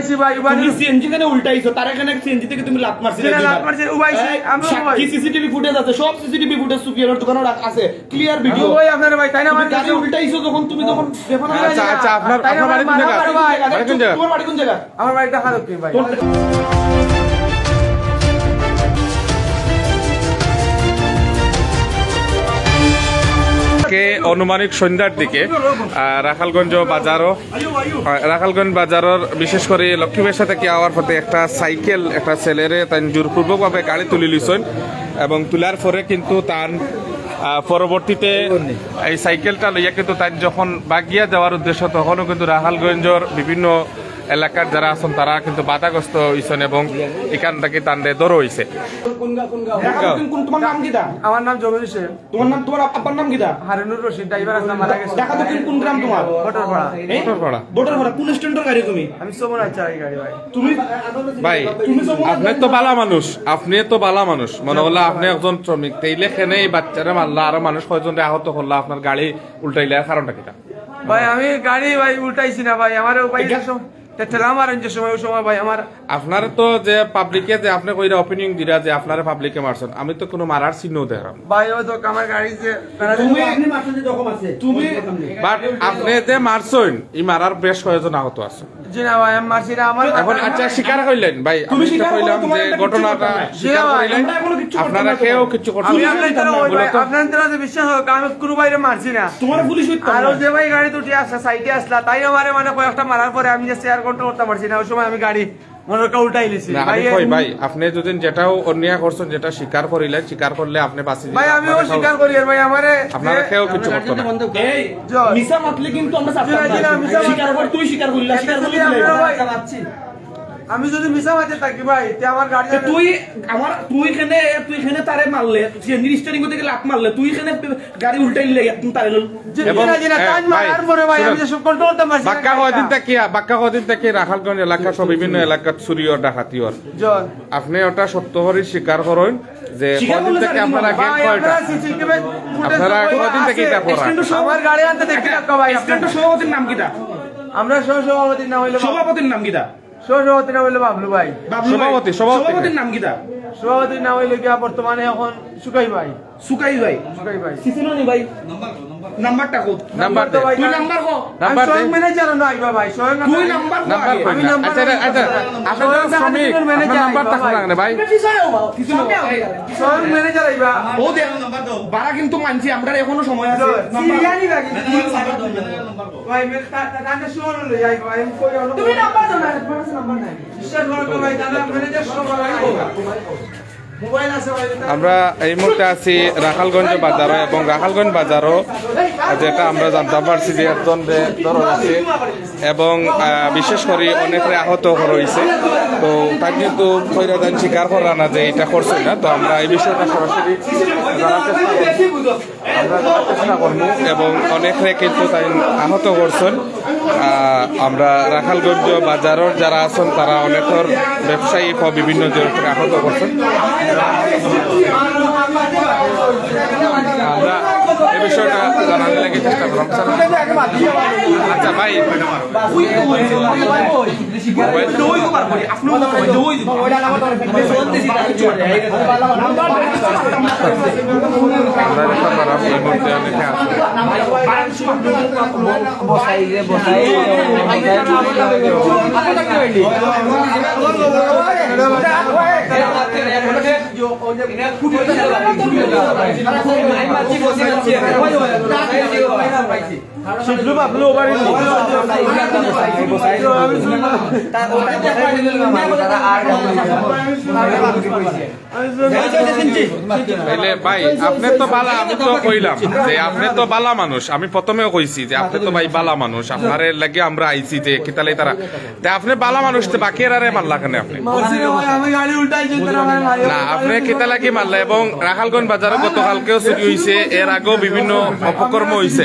তুমি সিএনজি খানে উল্টাইছো, তার এখানে সিএনজি থেকে তুমি লাত মারছিলে। লাত মারছে উবাইছে। আমরা কি সিসিটিভি ফুটেজ আছে, সব সিসিটিভি ফুটেজ সুফিয়ানের দোকানে আছে, ক্লিয়ার ভিডিও। ওই আপনার ভাই তাই না, আমার গাড়ি উল্টাইছো যখন তুমি তখন দেখো না। আচ্ছা আচ্ছা, আপনার বাড়ি কোন জায়গা? বাড়ি কোন জায়গা? তোমার বাড়ি কোন জায়গা? আমার বাড়িটা হারুকি ভাই। অনুমানিক সন্ধ্যার দিকে রাখালগঞ্জ বাজারের বিশেষ করে লক্ষ্মীবাসা থেকে আওয়ার পথে একটা সাইকেল একটা ছেলেরে তাই জোরপূর্বকভাবে গাড়ি তুলে লিছেন এবং তোলার পরে কিন্তু তার পরবর্তীতে এই সাইকেলটা লইয়া কিন্তু তাই যখন বাগিয়া যাওয়ার উদ্দেশ্য তখনও কিন্তু রাখালগঞ্জের বিভিন্ন এলাকার যারা আছেন তারা কিন্তু বাধাগ্রস্ত হয়েছেন এবং এখান থেকে তান্ডে দৌড় হয়েছে। আমার নাম জমির হোসেন। তোমার নাম, তোমার আব্বার নাম কিটা? হারুনুর রশিদ। ড্রাইভার আছে মারা গেছে। ঢাকা দক্ষিণ কোন গ্রাম তোমার? বটরপাড়া। কোন স্ট্যান্ডের গাড়ি তুমি? আমি সোমনাথ চাই গাড়ি ভাই। তুমি ভাই আপনি তো বালা মানুষ, আপনি তো বালা মানুষ মনে হলো আপনি একজন শ্রমিক, তাইলে কেনে এই বাচ্চারা মারলা আরো মানুষ কয়জন আহত করলা, আপনার গাড়ি উল্টাইলে কারণটা কিটা? ভাই আমি গাড়ি ভাই উল্টাইছি না ভাই, আমার ভাই আপনার তো যে পাবলিকে যে আপনি কইরা ওপিনিয়ন দিরা যে আপনারা পাবলিকে মারছেন, আমি তো কোনো মারার চিহ্ন দেখলাম ভাই। ওই তো আমার গাড়ি যে তুমি বাট আপনি যে মারছেন এই মারার বেশ কয়েকজন আহত আছে। জি না ভাই আমি মারছি না। আমার এখন আচ্ছা স্বীকার কইলেন ভাই, আমি তো কইলাম যে ঘটনাটা স্বীকার কইলেন, আপনারা কেউ কিছু করছেন। আমি আপনারা যে বিশ্বাস হোক আমি কোনো বাইরে মারছি না। তোমার পুলিশ আর যে ভাই গাড়ি দুটি আসছে সাইডে আসলা তাই আমারে মানে কয়েকটা মারার পরে আমি যে শেয়ার কন্ট্রোল করতে পারছি না, ওই সময় আমি গাড়ি উল্টাই লিছি ভাই। আপনি যদি যেটাও অন্যায় করছেন যেটা স্বীকার করিলেন, স্বীকার করলে আপনি বাঁচি ভাই। আমিও স্বীকার করি ভাই, আমারে আপনারা কেউ কিছু করতে না। এই মিছা মাতলে কিন্তু আমরা স্বীকার করি, তুই স্বীকার করিলা, স্বীকার করলি ভাই চালাচ্ছি। আমি যদি মিছা মারতে থাকি ভাই তে আমার গাড়ি তুই এখানে তারে মারলে, স্টার্টিং করতে গেলে লাত মারলে, তুই এখানে গাড়ি উল্টাইলে তারে বাক্কা রাখালগঞ্জ এলাকা সব বিভিন্ন এলাকা চুরি ও ডাকাতি আপনি ওটা সত্য করে স্বীকার করেন যে কদিন থেকে আপনারা আপনারা কদিন থেকে এটা করেন। আমার গাড়ি আনতে দেখি ভাই। সভাপতির নাম কিটা? আমরা সভাপতির নাম হইলো, সভাপতির নাম কিটা? সভাপতির নাম হইলো বাবলু ভাই। সভাপতির নাম কিটা? সভাপতির নাম হইলো কি বর্তমানে এখন সুকাই ভাই। সুকাই ভাই সিসিনোনি ভাই। নাম্বারটা কো? নাম্বার দে। তুই নাম্বার কো? নাম্বার দে। ম্যানেজার না আইবা ভাই। তুই নাম্বার কো? আমি নাম্বার। আচ্ছা আপনারা শ্রমিক নাম্বার থাকবে না ভাই। স্বয়ং ম্যানেজার আইবা। ও দে নাম্বার দাও। বাড়া কিন্তু মানছি আমরা এখনো সময় আছে। সিরিয়ানি লাগি। ভাই মে তাতে শুন লই যাই ভাই। তুমি নাম্বার দাও না, তোমার নাম্বার নাই। বিশ্বাস করো ভাই, দাদা ম্যানেজার সবার আইবা। আমরা এই মুহূর্তে আছি রাখালগঞ্জ বাজারে এবং রাখালগঞ্জ বাজারও যেটা আমরা জানতে পারছি যে একজন রয়েছে এবং বিশেষ করে অনেকে আহত হয়েছে। তো তার কিন্তু খৈরাদান স্বীকার করা না যে এটা করছে না। তো আমরা এই বিষয়টা সরাসরি জানার চেষ্টা করব এবং অনেকে কিন্তু তাই আহত করছেন। আমরা রাখালগঞ্জ বাজারের যারা আছেন তারা অনেকের ব্যবসায়ী বিভিন্ন জনের আহত করছেন। আমরা এই বিষয়টা জানার লাগে চেষ্টা করলাম। আচ্ছা ভাই ভাই আপনি তো বালা, আমি তো কইলাম যে আপনি তো বালা মানুষ। আমি প্রথমেও কইছি যে আপনি তো ভাই বালা মানুষ, আপনার লাগে আমরা আইছি যে কিতালে তারা আপনি বালা মানুষ বাকি আরে মারলা কেন? আপনি না আপনি কিতালা কি মারলা এবং রাখালগঞ্জ বাজারে গতকালকেও চুরি হয়েছে, এর আগেও বিভিন্ন বিভিন্ন অপকর্ম হয়েছে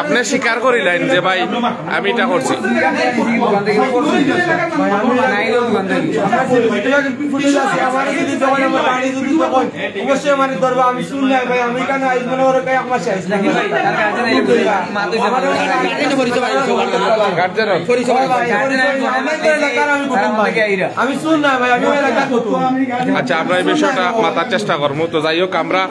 আপনি স্বীকার করিলেন যে ভাই আমি এটা করছি অবশ্যই মানে ধরবা আমি শুনলে ভাই আমি কেন আইস মনে করে এক মাসে আইস নাকি ভাই আমি শুন না ভাই আমি আচ্ছা আমরা এই বিষয়টা মাথার চেষ্টা করবো তো যাই হোক আমরা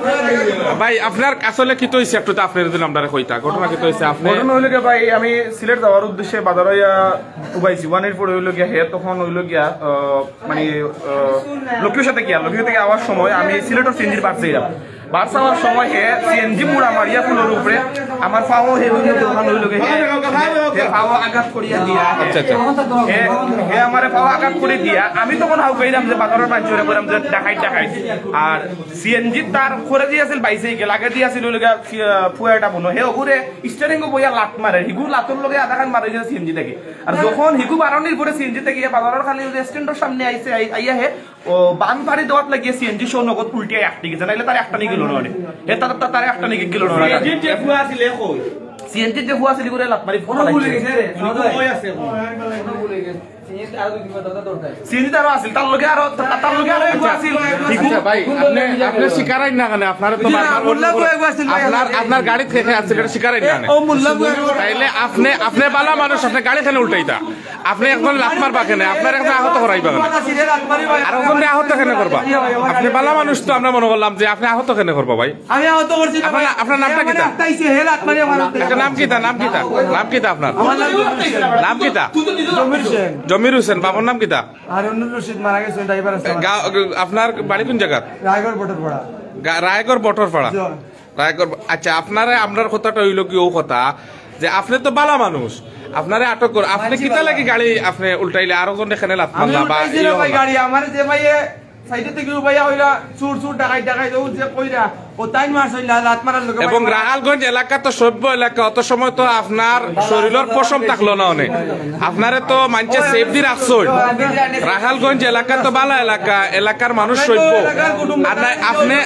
ভাই আপনার আসলে কি তো হয়েছে একটু তো আপনার দিন আমরা কইতা ঘটনা কি তো হয়েছে আপনি ঘটনা হইল গিয়া ভাই আমি সিলেট যাওয়ার উদ্দেশ্যে বাজার উবাইছি ওয়ানের পরে হইল গিয়া হে তখন হইল গিয়া মানে লক্ষ্মীর সাথে গিয়া লক্ষ্মী থেকে আওয়ার সময় আমি সিলেটের সিএনজির বাস যাইলাম বাস আওয়ার সময় হে সিএনজি মুড়া মারিয়া ফুলের উপরে আমার পাও হে দোকান হইল গিয়া হে পাও আঘাত করিয়া দিয়া আচ্ছা আচ্ছা হে আমারে পাও আঘাত করে দিয়া আমি তখন হাউ কইলাম যে বাজারের মানুষরে বললাম যে ডাকাই আর সিএনজি তার করে দিয়েছিল বাইসাইকেল আগে দিয়েছিল হইল গিয়া ফুয়াটা বনো হে ওগুরে স্টিয়ারিং বইয়া লাত মারে হিগু লাতুর লগে আধা খান মারে গেছে সিএনজি থেকে আর যখন হিগু বারণির পরে সিএনজি থেকে বাজারের খালি রেস্টুরেন্টের সামনে আইছে আইয়া হে ও বান ফাড়ি দেওয়াত লাগিয়ে সিএনজি শো নগদ উল্টে একটা গেছে নাইলে তার একটা নিয়ে গেল না হে তার একটা নিয়ে গেল না সিএনজি যে ফুয়া ছিল কই সিএনজি যে ফুয়া ছিল করে লাত মারি ফটো লাগিছে রে কই আছে সিএনজি তার আছিল তার লগে আরো আছিল ভাই আপনি শিকারাই না কেন আপনার তো আপনার গাড়ি থেকে আছে এটা শিকারাই না ও মুল্লা তাইলে আপনি বালা মানুষ আপনি গাড়ি খানে উল্টাইতা আপনি একজন লাত মারবা কেন আপনার একটা আহত করাইবা কেন আর একজন আহত কেন করবা আপনি বালা মানুষ তো আমরা মনে করলাম যে আপনি আহত কেন করবা ভাই আমি আহত করছি আপনার নামটা কি একটা নাম কি নাম কি আপনার নাম কি জমির হোসেন বাবার নাম কি আপনার বাড়ি কোন জায়গা রায়গড় বটরপাড়া রায়গড় আচ্ছা আপনারা আপনার কথাটা হইল কি ও কথা যে আপনি তো বালা মানুষ আপনারে আটক কর আপনি কিতা লাগি গাড়ি আপনি উল্টাইলে আরো জন এখানে লাত মারলা বা গাড়ি আমার যে ভাই সাইডে থেকে ভাইয়া হইলা চুর ডাকাই ও যে কইরা ও তাইন মারছ লাত মারার লোক এবং রাহালগঞ্জ এলাকা তো সভ্য এলাকা অত সময় তো আপনার শরীরের পশম থাকলো না অনেক আপনারে তো মানুষ সেফটি রাখছই রাহালগঞ্জ এলাকা তো বালা এলাকার মানুষ সভ্য আর না আপনি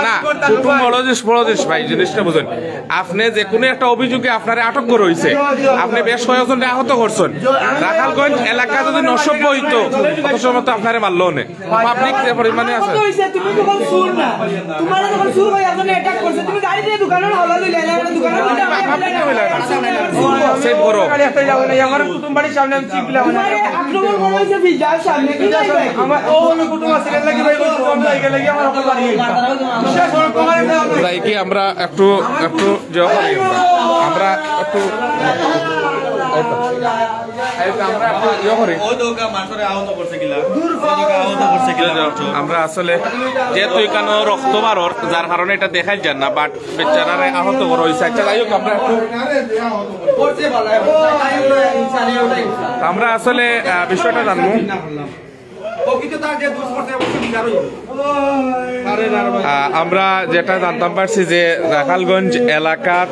না কুটুম বড় জিনিস ভাই জিনিসটা বুঝুন আপনি যে কোনো একটা অভিযোগে আপনারে আটক করে হইছে আপনি বেশ কয়েকজন আহত করছেন রাহালগঞ্জ এলাকা যদি নসভ্য হইতো অত সময় তো আপনারে মারলো না পাবলিক যে পরিমাণে আছে তুমি যখন শুন না তোমার যখন শুরু হয় আপনি অ্যাটাক করছে তুমি গাড়ি দিয়ে দোকানের হলা লইলা না দোকানের সেভ করো গাড়ি একটা যাবে না আমার কুটুম বাড়ির সামনে আমি চিপলাম তোমারে আক্রমণ করা হইছে ফিজার সামনে কি যাইবে আমার ও আমি কুটুম আছে লাগি ভাই কম লাগে লাগি আমার ওপর বাড়ি বিশেষ করে কমারে তাই কি আমরা একটু আমরা একটু আমরা আসলে যেহেতু এখানে রক্ত বারর যার কারণে এটা দেখাই যান না বাট বেচারারে আহত করা হয়েছে আচ্ছা যাই হোক আমরা আসলে বিষয়টা জানবো আমরা যেটা জানতাম পারছি যে রাখালগঞ্জ এলাকার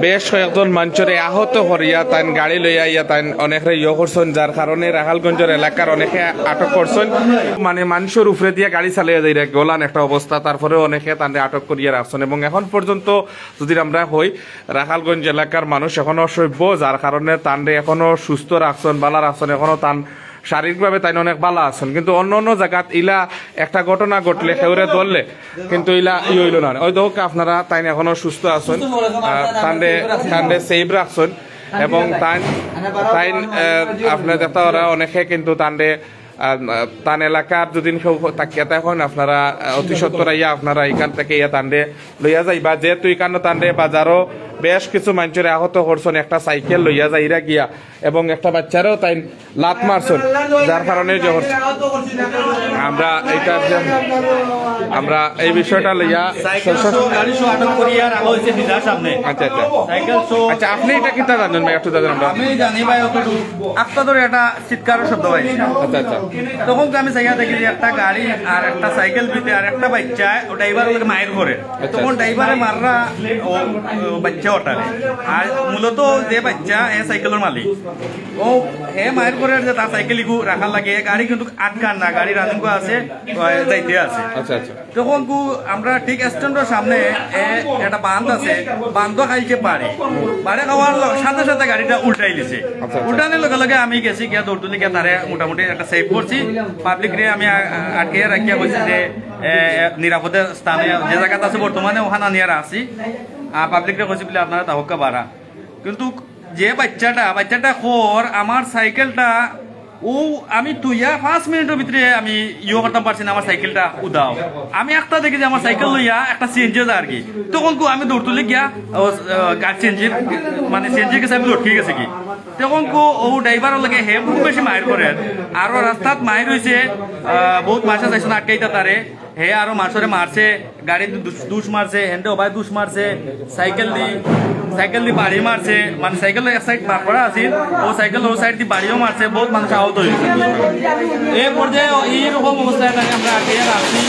বেশ কয়েকজন মানুষরে আহত করিয়া তাই গাড়ি লইয়া ইয়া তাই অনেকে করছেন যার কারণে রাখালগঞ্জের এলাকার অনেকে আটক করছেন মানে মানুষের উপরে দিয়ে গাড়ি চালিয়ে যাই গোলান একটা অবস্থা তারপরে অনেকে তাদের আটক করিয়া রাখছেন এবং এখন পর্যন্ত যদি আমরা হই রাখালগঞ্জ এলাকার মানুষ এখনো সভ্য যার কারণে তান্ডে এখনো সুস্থ রাখছেন বালা রাখছেন এখনো তান শারীরিকভাবে তাই অনেক ভালো আছেন কিন্তু অন্য জায়গাত ইলা একটা ঘটনা ঘটলে সেউরে ধরলে কিন্তু ইলা হইল না ওই দেখো আপনারা তাই এখনো সুস্থ আছেন তান্ডে সেভ রাখছেন এবং তাই আপনার দেখা ওরা অনেকে কিন্তু তান এলাকার যদি তাকিয়া থাকেন আপনারা অতি সত্তর ইয়া আপনারা এখান থেকে ইয়া তান্ডে লইয়া যাইবা যেহেতু এখানে তান্ডে বাজারও বেশ কিছু মানুষের আহত করছেন একটা সাইকেল লইয়া যাইরা গিয়া এবং একটা বাচ্চারও তাই লাত মারছেন যার কারণে আমরা এই বিষয়টা লইয়া আচ্ছা আপনি এটা কিতা জানেন ভাই একটু জানেন আমি জানি ভাই একটা ধরে একটা চিৎকারের শব্দ ভাই আচ্ছা আচ্ছা তখন আমি জায়গা দেখি যে একটা গাড়ি আর একটা সাইকেল দিতে আর একটা বাচ্চা ও ড্রাইভার মায়ের করে তখন ড্রাইভারে মাররা ও বাচ্চা ওটারে আর মূলত যে বাচ্চা এ সাইকেলের মালিক ও হে মায়ের করে যে তার সাইকেল ইগু রাখার লাগে গাড়ি কিন্তু আটকান না গাড়ি রানিং আছে যাইতে আছে আচ্ছা আচ্ছা তখন কু আমরা ঠিক স্ট্যান্ডের সামনে একটা বাঁধ আছে বাঁধ খাইছে পারে খাওয়ার সাথে সাথে গাড়িটা উল্টাই দিছে উল্টানোর লগে লগে আমি গেছি গিয়া দৌড় তুলি গিয়া তারে মোটামুটি একটা সেভ করছি পাবলিক রে আমি আটকে রাখিয়া বলছি যে নিরাপদে স্থানে যে জায়গাতে আছে বর্তমানে ওখানে নিয়ে আসি পাবলিক রে কইছি বলে আপনারা তাহকা বাড়া কিন্তু যে বাচ্চাটা খোর আমার সাইকেলটা ও আমি তুইয়া 5 মিনিটের ভিতরে আমি ইয়ে করতে পারছি না আমার সাইকেলটা উদাও আমি একটা দেখি যে আমার সাইকেল লইয়া একটা সিএনজি আর কি তখন আমি দৌড় তুলে গিয়া গাড়ি সিএনজি মানে সিএনজির কাছে আমি লটকে গেছে কি তখন ও ড্রাইভারের লাগে হে খুব বেশি মায়ের করে আরো রাস্তাত মায়ের হয়েছে বহুত মাসে যাইছে না আটকাইতা তারে হে আরো মাসরে মারছে গাড়ি দুষ মারছে হেন্ডে ওবাই দুষ মারছে সাইকেল দি বাড়ি মারছে মানে সাইকেল এক সাইড বার করা আছিল ও সাইকেল ও সাইড দি বাড়িও মারছে বহুত মানুষ আহত হয়েছে এই পর্যায়ে এইরকম অবস্থায় আমরা আটকে রাখছি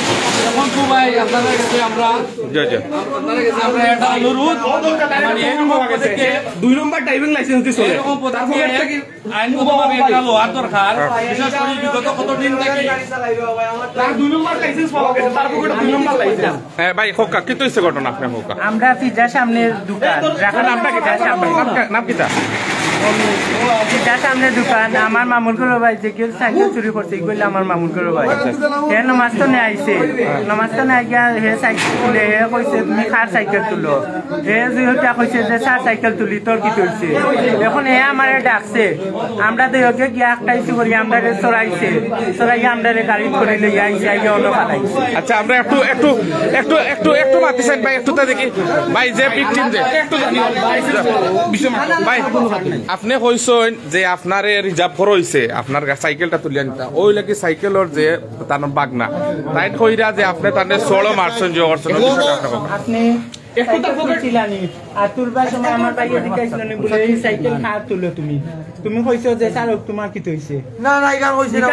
এখন তো ভাই আপনাদের কাছে আমরা একটা অনুরোধ মানে এরকম পদক্ষেপে 2 নম্বর ড্রাইভিং লাইসেন্স দিয়ে চলে এরকম পদক্ষেপে আইনগতভাবে এটা লওয়ার দরকার বিশেষ করে বিগত কতদিন থেকে তার 2 নম্বর লাইসেন্স পাওয়া গেছে তার পকেটে 2 নম্বর লাইসেন্স হ্যাঁ ভাই হোকা কি তো ঘটনা আপনি হোকা আমরা পিজ্জা সামনের দোকান রাখার নামটা কি নাম কিটা পিজ্জা সামনের দোকান আমার মামুল করো ভাই যে কেউ সাইকেল চুরি করছে এগুলো আমার মামুল করো ভাই হে নমাজ তো নিয়ে আইছে নমাজ তো নিয়ে গিয়া হে সাইকেল তুলে হে কইছে তুমি খার সাইকেল তুলো হে যেহেতু কইছে যে সার সাইকেল তুলি তোর কি তুলছে এখন হে আমার ডাকছে আমরা তো ওকে গিয়া একটা ইস্যু করি আমরা চড়াইছে চড়াইয়া আমরা গাড়ি করে লিয়ে আইছে আইয়া অন্য ফালাইছে আচ্ছা আমরা একটু মাতিছেন ভাই একটু তা দেখি ভাই যে ভিকটিম যে একটু জানি ভাই আপনি কইছেন যে আপনারে রিজার্ভ করা হইছে আপনার সাইকেলটা তুলিয়া নিতা ওই লাগি সাইকেলের যে তার বাগনা তাই কইরা যে আপনি তানে 16 মার্চন যে করছেন আপনি একটু তো ছিলানি আর তুলবার সময় আমার বাইরে দিকাইছিলেন বলে এই সাইকেল খার তুলো তুমি কইছো যে স্যার তোমার কি হইছে না এখান কইছি না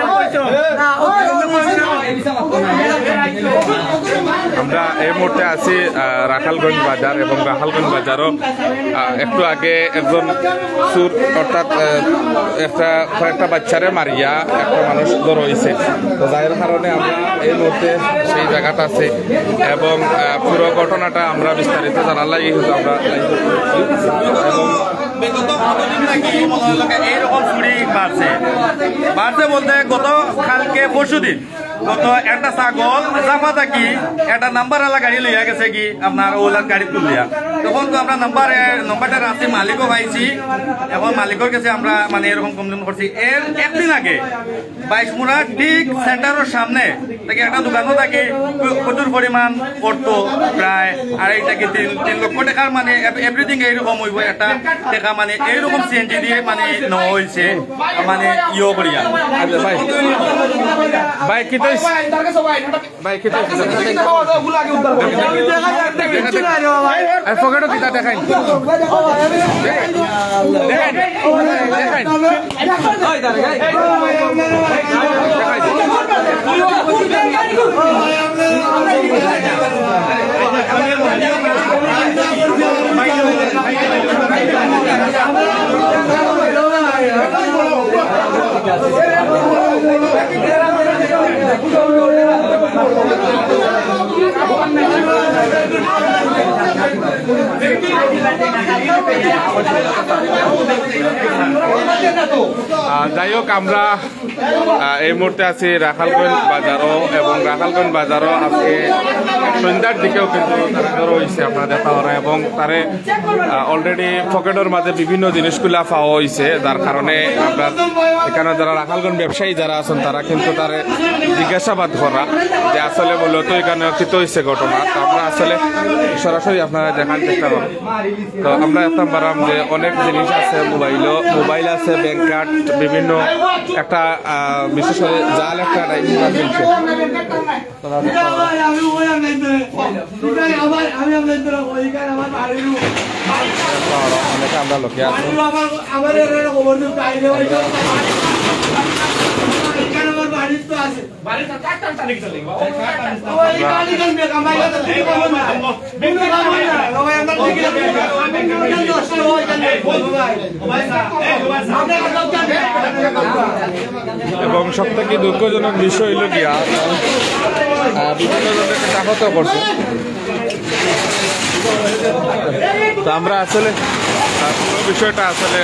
আমরা এই মুহূর্তে আছি রাখালগঞ্জ বাজার এবং রাখালগঞ্জ বাজারও একটু আগে একজন সুর অর্থাৎ কয়েকটা বাচ্চারে মারিয়া একটা মানুষ রয়েছে তো যার কারণে আমরা এই মুহূর্তে সেই জায়গাটা আছে এবং পুরো ঘটনাটা আমরা বিস্তারিত জানার লাগে কিন্তু আমরা এবং এইরকম চুরি বাড়ছে বলতে গত কালকে পরশুদিন গত একটা ছাগল জাফা থাকি একটা নাম্বার আলা গাড়ি লইয়া গেছে কি আপনার ওলার গাড়ি তুলিয়া তখন তো আমরা নাম্বারটা রাস্তায় মালিকও পাইছি এখন মালিকের কাছে আমরা মানে এরকম কমপ্লেন করছি এর একদিন আগে 22 মুড়া ঠিক সেন্টারের সামনে থেকে একটা দোকানও থাকে প্রচুর পরিমাণ পড়তো প্রায় 2.5 থেকে 3 লক্ষ টাকার মানে এভরিথিং এইরকম হইব একটা টাকা মানে এইরকম সিএনজি দিয়ে মানে নেওয়া হয়েছে মানে ইয়ে করিয়া ভাই কি ভাই কি পকেটও কিতা দেখাই যাই হোক আমরা এই মুহূর্তে আছি রাখালগঞ্জ বাজারও এবং রাখালগঞ্জ বাজারও আজকে সন্ধ্যার দিকেও কিন্তু তারা হয়েছে আপনারা দেখা হয় এবং তারে অলরেডি পকেটের মাঝে বিভিন্ন জিনিসগুলা পাওয়া হয়েছে যার কারণে আপনার এখানে যারা রাখালগঞ্জ ব্যবসায়ী যারা আছেন তারা কিন্তু তারে জিজ্ঞাসাবাদ করা যে আসলে মূলত এখানে কৃত হয়েছে ঘটনা তো আমরা আসলে সরাসরি আপনারা দেখার চেষ্টা করেন তো আমরা একটা বারাম যে অনেক জিনিস আছে মোবাইল আছে ব্যাংক কার্ড বিভিন্ন একটা বিশেষ করে জাল একটা ডাইনিং চলছে আমরা লোকে আছি আমার এবং সব থেকে দুঃখজনক বিষয় হইল গিয়া বিভিন্ন জনকে আহত করছে। তো আমরা আসলে পুরো বিষয়টা আসলে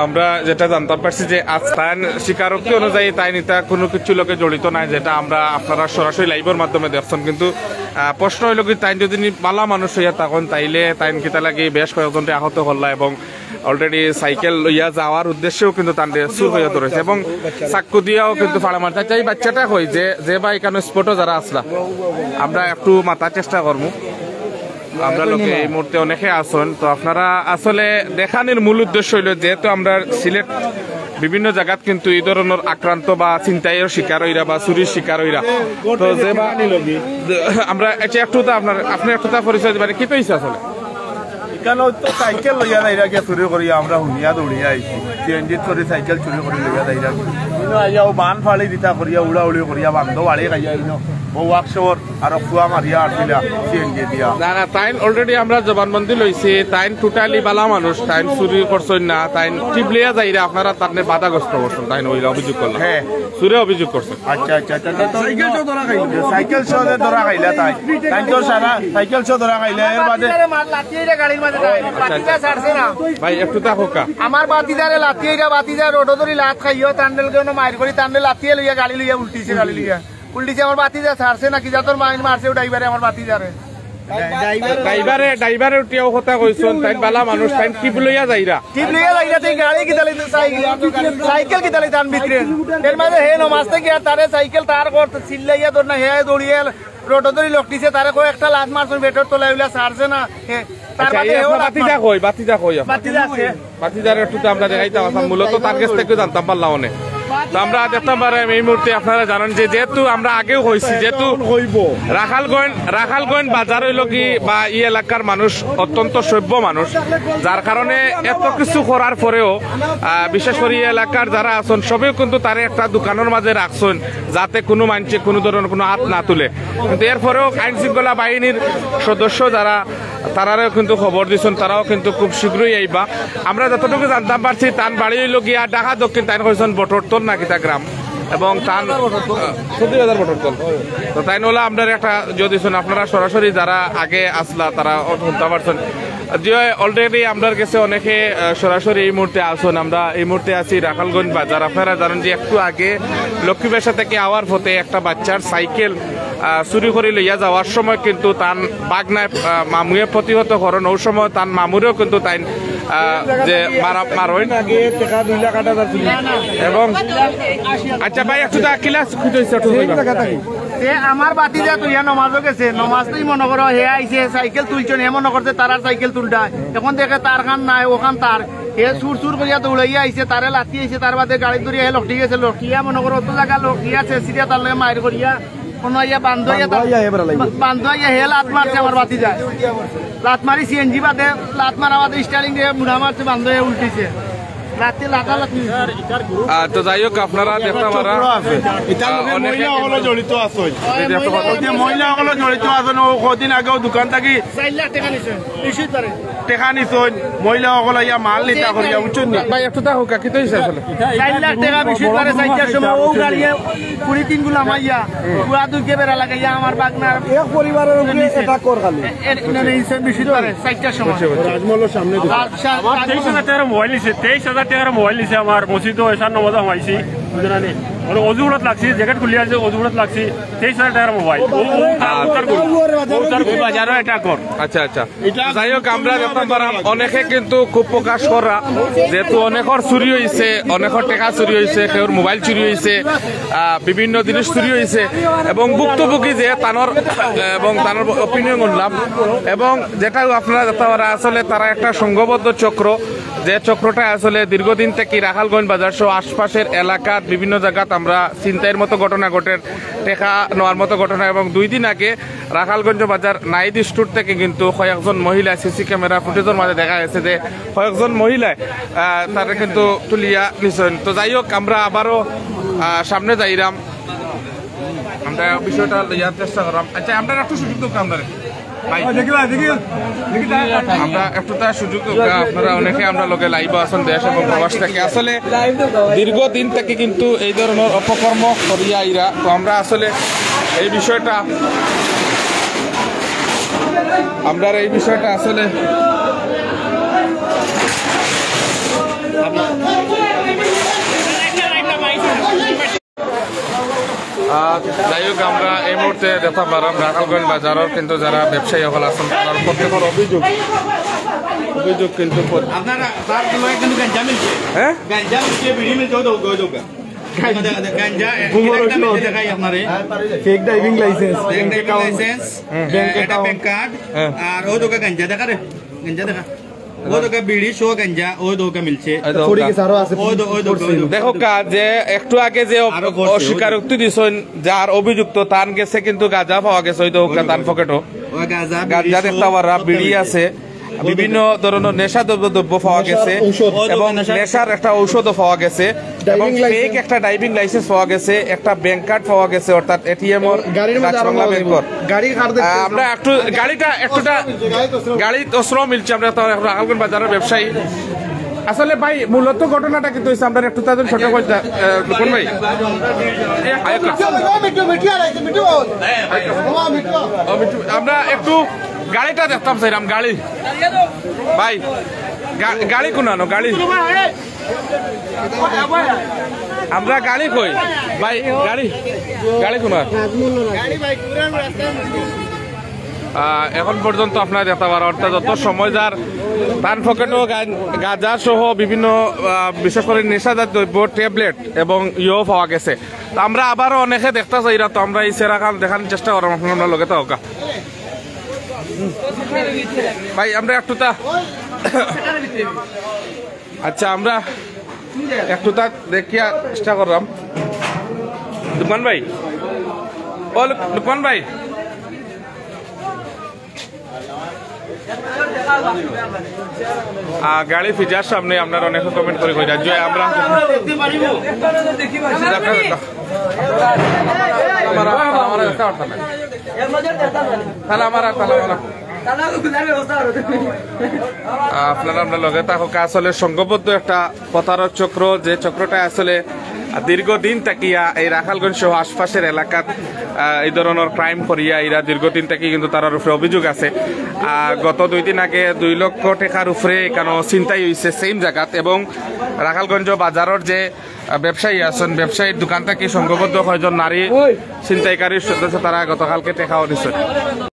আমরা যেটা জানতে পারছি যে আজ তাই স্বীকারোক্তি অনুযায়ী তাই নিতা কোনো কিছু লোকে জড়িত নাই, যেটা আমরা আপনারা সরাসরি লাইভের মাধ্যমে দেখছেন। কিন্তু প্রশ্ন হইল কি তাই যদি বালা মানুষ হইয়া তখন তাইলে তাই কিতা লাগে বেশ কয়েকজনকে আহত হল্লা এবং অলরেডি সাইকেল লইয়া যাওয়ার উদ্দেশ্যেও কিন্তু তাদের সুর হইয়া ধরেছে এবং চাক্কু দিয়াও কিন্তু ফাড়া মারতে চাই। বাচ্চাটা কই যে বা এখানে স্পটও যারা আসলা আমরা একটু মাথার চেষ্টা করবো। আমরা লোকে এই মুহূর্তে অনেকে আসুন, তো আপনারা আসলে দেখানোর মূল উদ্দেশ্য হইল যেহেতু আমরা সিলেট বিভিন্ন জায়গাত কিন্তু এই ধরনের আক্রান্ত বা ছিনতাইয়ের শিকার হইরা বা চুরির শিকার হইরা, তো যে আমরা একটু আপনি একটু পরিচয় দিবেন কি পেয়েছে আসলে এখানে তো সাইকেল লইয়া যাইরা গিয়ে চুরি করিয়া আমরা হুনিয়া দৌড়িয়া আইছি, সিএনজিত করে সাইকেল চুরি করে লইয়া যাইরা আইয়াও বান ফাড়ি দিতা করিয়া উড়া উড়ি করিয়া বান্ধ বাড়ি খাইয়া ওয়ার্কশপর আর ফুয়া মারিয়া আসিলা সিএনজি দিয়া না না তাই অলরেডি আমরা জবানবন্দি লইছি। তাই টোটালি বালা মানুষ, তাই চুরি করছেন না, তাই টিপলিয়া যাইরা আপনারা তার বাধাগ্রস্ত করছেন, তাই ওইলা অভিযোগ করলাম। হ্যাঁ চুরে অভিযোগ করছেন। আচ্ছা আচ্ছা আচ্ছা সাইকেল শো ধরা খাইলা তাই তাই তো সারা সাইকেল শো ধরা খাইলা এর বাদে গাড়ির মাঝে ছাড়ছে না ভাই একটু দেখো কা আমার বাতিদারে লাথিয়া বাতিদার রোড ধরি লাত খাইও তান্ডেল কেন মাইর করি তান্ডেল লাথিয়ে লইয়া গাড়ি লইয়া উল্টিছে গাড়ি লইয়া উল্টিছে আমার বাতিদা ছাড়ছে না কি যাতর মাইন মারছে ড্রাইভারে আমার বাতিদারে ড্রাইভারে উঠিয়াও কথা কইছন, তাই বালা মানুষ তাই টিপ লইয়া যাইরা তাই গাড়ি কি দালি সাইকেল কি দালি তান বিক্রেন এর মাঝে হে নমাজতে গিয়া তারে সাইকেল তার করতে চিল্লাইয়া তোর না হে দৌড়িয়ে রোড ধরি লকটিছে তারে কো একটা লাত মারছন বেটর তোলাই উলা ছাড়ছে না তার বাদে হেও বাতিজা কই বাতিদা আছে বাতিজার একটু আমরা দেখাইতাম মূলত তার কাছ থেকে জানতাম পারলাম অনেক। তো আমরা দেখতাম এই মুহূর্তে আপনারা জানেন যে যেহেতু আমরা আগেও হয়েছি যেহেতু রাখালগঞ্জ বাজার হইল কি বা এই এলাকার মানুষ অত্যন্ত সভ্য মানুষ, যার কারণে এত কিছু করার পরেও বিশেষ করে এই এলাকার যারা আছেন সবেও কিন্তু তারা একটা দোকানের মাঝে রাখছেন যাতে কোনো মানুষে কোনো ধরনের কোনো হাত না তুলে। কিন্তু এরপরেও আইন শৃঙ্খলা বাহিনীর সদস্য যারা তারাও কিন্তু খবর দিচ্ছেন, তারাও কিন্তু খুব শীঘ্রই আইবা। আমরা যতটুকু জানতাম পারছি তান বাড়ি হইল গিয়া ঢাকা দক্ষিণ তাই হয়েছেন বটরতল নাকিতা গ্রাম এবং তান 70,000 বটরতল। তো তাই নলা আপনার একটা যদি আপনারা সরাসরি যারা আগে আসলা তারা শুনতে পারছেন যে অলরেডি আপনার কাছে অনেকে সরাসরি এই মুহূর্তে আসুন। আমরা এই মুহূর্তে আছি রাখালগঞ্জ বাজার। আপনারা জানেন যে একটু আগে লক্ষ্মীবাসা থেকে আওয়ার পথে একটা বাচ্চার সাইকেল চুরি করে লইয়া যাওয়ার সময় কিন্তু তান বাগনায় মামুয়ে প্রতিহত করেন, ওই সময় তান মামুরেও কিন্তু তাই যে মারইন এবং আচ্ছা ভাই একটু ক্লাস আমার বাতিজা তুই নমাজও গেছে নমাজ তুই মনে করো হে আইছে সাইকেল তুলছেন হে মনে করছে তার সাইকেল তুলটা এখন দেখে তার খান নাই ওখান তার হে সুর করিয়া দৌড়াইয়া আইছে তারে লাথি আইছে তার বাদে গাড়ি ধরিয়া হে লকটি গেছে লকটিয়া মনে করো অত জায়গা লকটি আছে সিরিয়া তার লগে মায়ের করিয়া কোনো ইয়া বান্ধইয়া হে লাত মারছে আমার বাতিজা লাত মারি সিএনজি বাদে লাত মারা বাদে স্টারিং দিয়ে মুড়া মারছে বান্ধইয়া উল্টিছে তো যাই হোক আপনারা দেখতে পারা মহিলাসকল জড়িত আছে মহিলাসকল জড়িত আছে কদিন আগেও দোকান থাকি টেকা নিছন মহিলাসকল ইয়া মাল নিতা করিয়া উঠছেন ভাই একটু দেখো কাকি তো আসলে 4 লাখ টাকা বেশি করে চাইটার সময় ও গাড়িয়ে পুরি তিন গুলা মাইয়া পুরা দুকে বেড়া লাগাইয়া আমার বাগনার এক পরিবারের উপরে এটা কর খালি বেশি করে চাইটার সময় রাজমহলের সামনে 23,000 টাকার মোবাইল নিছে 23,000 টাকার মোবাইল নিছে আমার মসজিদও এসার নমাজ হমাইছি বুঝলানি ওরা অজুহরত লাগছে জ্যাকেট খুলি আছে অজুহরত লাগছে 23,000 টাকার মোবাইল বাজারও এটা কর আচ্ছা আচ্ছা যাই হোক আমরা দেখতে পারাম অনেকে কিন্তু খুব প্রকাশ করা যেহেতু অনেকের চুরি হয়েছে অনেকের টাকা চুরি হয়েছে কেউর মোবাইল চুরি হয়েছে বিভিন্ন জিনিস চুরি হয়েছে এবং ভুক্তভোগী যে তানোর এবং তানোর অপিনিয়ন করলাম এবং যেটা আপনারা দেখতে পারা আসলে তারা একটা সংঘবদ্ধ চক্র যে চক্রটা আসলে দীর্ঘদিন থেকে রাখালগঞ্জ বাজার সহ আশপাশের এলাকার বিভিন্ন জায়গাত আমরা ছিনতাইয়ের মতো ঘটনা ঘটে টেকা নেওয়ার মতো ঘটনা এবং 2 দিন আগে রাখালগঞ্জ বাজার নাইদ স্টোর থেকে কিন্তু কয়েকজন মহিলা সিসি ক্যামেরা ফুটেজের মাঝে দেখা গেছে যে কয়েকজন মহিলায় তারা কিন্তু তুলিয়া নিছেন। তো যাই হোক আমরা আবারও সামনে যাইরাম আমরা বিষয়টা ইয়ার চেষ্টা করলাম। আচ্ছা আমরা একটু সুযোগ দেব আপনারা ভাই, আমরা একটু তার সুযোগ দেব। আপনারা অনেকে আমরা লোকে লাইভ আছেন দেশ এবং প্রবাস থেকে, আসলে দীর্ঘদিন থেকে কিন্তু এই ধরনের অপকর্ম করিয়া ইরা। তো আমরা আসলে এই বিষয়টা আসলে যাই হোক, আমরা এই মুহূর্তে দেখতে পারাম রাখালগঞ্জ বাজারের কিন্তু যারা ব্যবসায়ী সকল আছেন তার প্রত্যেকের অভিযোগ কিন্তু আপনারা তার লগে কিন্তু গাঞ্জা মিলছে, হ্যাঁ গাঞ্জা মিলছে, বিড়ি মিলছে, ওই দৌড় গাঞ্জা দেখাই আপনারে ফেক ড্রাইভিং লাইসেন্স, এটা ব্যাংক কার্ড, আর ওই দোকা গাঞ্জা দেখা রে, গাঞ্জা দেখা ওই দোকা বিড়ি শো গাঞ্জা ওই দোকা মিলছে। দেখো যে একটু আগে যে অস্বীকারোক্তি দিছেন যার অভিযুক্ত তান গেছে কিন্তু গাঁজা পাওয়া গেছে, ওই দোকা তান পকেটও গাঁজা দেখতে পারা, বিড়ি আছে, বিভিন্ন ধরনের নেশা দ্রব্য পাওয়া গেছে এবং নেশার একটা ঔষধও পাওয়া গেছে এবং ফেক একটা ড্রাইভিং লাইসেন্স পাওয়া গেছে, একটা ব্যাংক কার্ড পাওয়া গেছে, অর্থাৎ এটিএম আমরা একটু গাড়ি অস্ত্র মিলছে। আমরা রাখালগঞ্জ বাজারের ব্যবসায়ী আসলে ভাই মূলত ঘটনাটা কিন্তু হয়েছে আমরা একটু তাদের ছোট কোন ভাই আমরা একটু গাড়িটা দেখতাম চাইলাম, গাড়ি ভাই গাড়ি কোনানো গাড়ি আমরা গাড়ি কই ভাই গাড়ি কোনা এখন পর্যন্ত আপনারা দেখতে পারেন, অর্থাৎ যত সময় যার তান পকেটও গাঁজা সহ বিভিন্ন বিশেষ করে নেশাজাত দ্রব্য, ট্যাবলেট এবং ইয়েও পাওয়া গেছে। তো আমরা আবারও অনেকে দেখতে চাই, তো আমরা এই সেরাখান দেখানোর চেষ্টা করলাম আপনার লগে। তো ভাই আমরা একটু আচ্ছা আমরা একটু দেখিয়া চেষ্টা করলাম। লুকমান ভাই, ও লুকমান ভাই, গাড়ি ফিজার সামনে আপনার অনেক কমেন্ট করে কইরা যে আমরা আপনারা আমরা লগে থাকুক। আসলে সংঘবদ্ধ একটা প্রতারক চক্র, যে চক্রটা আসলে দীর্ঘদিন থাকিয়া এই রাখালগঞ্জ সহ আশপাশের এলাকাত এই ধরনের ক্রাইম করিয়া এরা দীর্ঘদিন থেকে কিন্তু তার উপরে অভিযোগ আছে। গত 2 দিন আগে 2 লক্ষ টাকার উপরে কেন ছিনতাই হয়েছে সেম জায়গাত, এবং রাখালগঞ্জ বাজারের যে ব্যবসায়ী আছেন, ব্যবসায়ীর দোকান থেকে সংঘবদ্ধ কয়েকজন নারী ছিনতাইকারীর সদস্য তারা গতকালকে টেকাও নিচ্ছে।